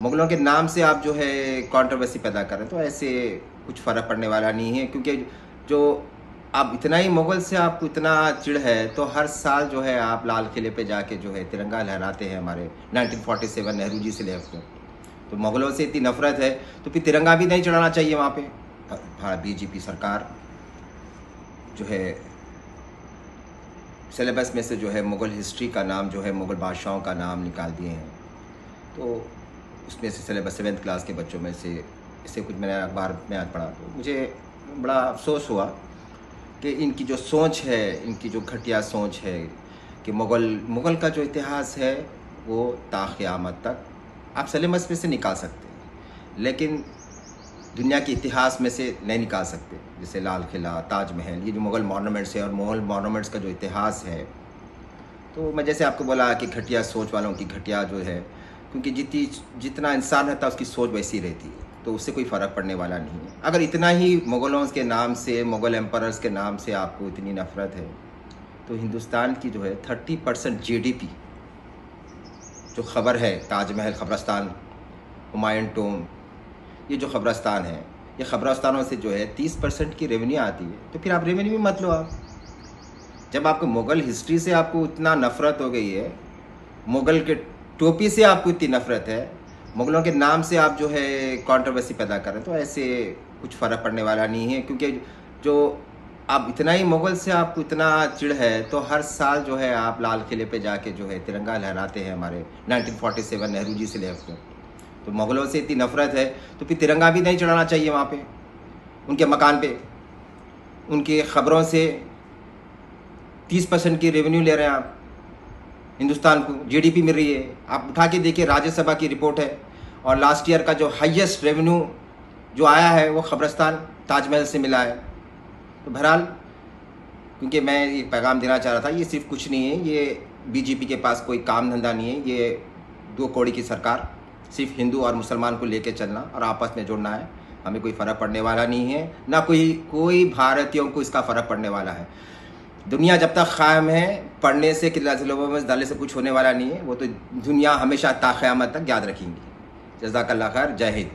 मुगलों के नाम से आप जो है कंट्रोवर्सी पैदा कर रहे हैं, तो ऐसे कुछ फ़र्क पड़ने वाला नहीं है। क्योंकि जो आप इतना ही मुगल से आपको इतना चिढ़ है, तो हर साल जो है आप लाल किले पे जाके जो है तिरंगा लहराते हैं। हमारे 1947 नेहरू जी से लेकर, तो मुगलों से इतनी नफरत है तो फिर तिरंगा भी नहीं चढ़ाना चाहिए वहाँ पे। बीजेपी सरकार जो है सिलेबस में से जो है मुग़ल हिस्ट्री का नाम जो है मुग़ल बादशाहों का नाम निकाल दिए हैं। तो उसमें से सिलेबस 7th क्लास के बच्चों में से इससे कुछ मैंने अखबार में आज पढ़ा, तो मुझे बड़ा अफसोस हुआ कि इनकी जो सोच है, इनकी जो घटिया सोच है कि मुग़ल का जो इतिहास है वो क़यामत तक आप सिलेबस में से निकाल सकते हैं, लेकिन दुनिया के इतिहास में से नहीं निकाल सकते। जैसे लाल किला, ताजमहल, ये जो मुग़ल मॉन्यूमेंट्स है और मुग़ल मॉन्यूमेंट्स का जो इतिहास है, तो मैं जैसे आपको बोला कि घटिया सोच वालों की घटिया जो है, क्योंकि जितना इंसान रहता है उसकी सोच वैसी रहती है, तो उससे कोई फ़र्क पड़ने वाला नहीं है। अगर इतना ही मुग़लों के नाम से, मुग़ल एम्परर्स के नाम से आपको इतनी नफ़रत है, तो हिंदुस्तान की जो है 30% जीडीपी जो खबर है, ताजमहल क़ब्रिस्तान, हुमायूं टॉम्ब, ये जो क़ब्रिस्तान है, ये क़ब्रिस्तानों से जो है 30% की रेवेन्यू आती है। तो फिर आप रेवेन्यू भी मत लो। आप जब आपको मुग़ल हिस्ट्री से आपको इतना नफ़रत हो गई है, मुग़ल के टोपी से आपको इतनी नफ़रत है, मुग़लों के नाम से आप जो है कंट्रोवर्सी पैदा कर रहे हैं, तो ऐसे कुछ फ़र्क पड़ने वाला नहीं है। क्योंकि जो आप इतना ही मुग़ल से आपको इतना चिढ़ है, तो हर साल जो है आप लाल किले पे जाके जो है तिरंगा लहराते हैं। हमारे 1947 नेहरू जी से लेकर, तो मुग़लों से इतनी नफ़रत है तो फिर तिरंगा भी नहीं चढ़ाना चाहिए वहाँ पे, उनके मकान पे। उनकी ख़बरों से 30% की रेवेन्यू ले रहे हैं आप, हिंदुस्तान को जीडीपी मिल रही है। आप उठा के देखिए, राज्यसभा की रिपोर्ट है, और लास्ट ईयर का जो हाईएस्ट रेवेन्यू जो आया है वो क़ब्रिस्तान, ताजमहल से मिला है। तो बहरहाल, क्योंकि मैं ये पैगाम देना चाह रहा था, ये सिर्फ कुछ नहीं है, ये बीजेपी के पास कोई काम धंधा नहीं है। ये 2 कौड़ी की सरकार, सिर्फ हिंदू और मुसलमान को लेके चलना और आपस में जोड़ना है। हमें कोई फ़र्क पड़ने वाला नहीं है, ना कोई भारतीयों को इसका फ़र्क पड़ने वाला है। दुनिया जब तक क़ायम है, पढ़ने से डालने से कुछ होने वाला नहीं है। वो तो दुनिया हमेशा क़यामत तक याद रखेंगी। जज़ाकल्लाह खैर। जय हिंद।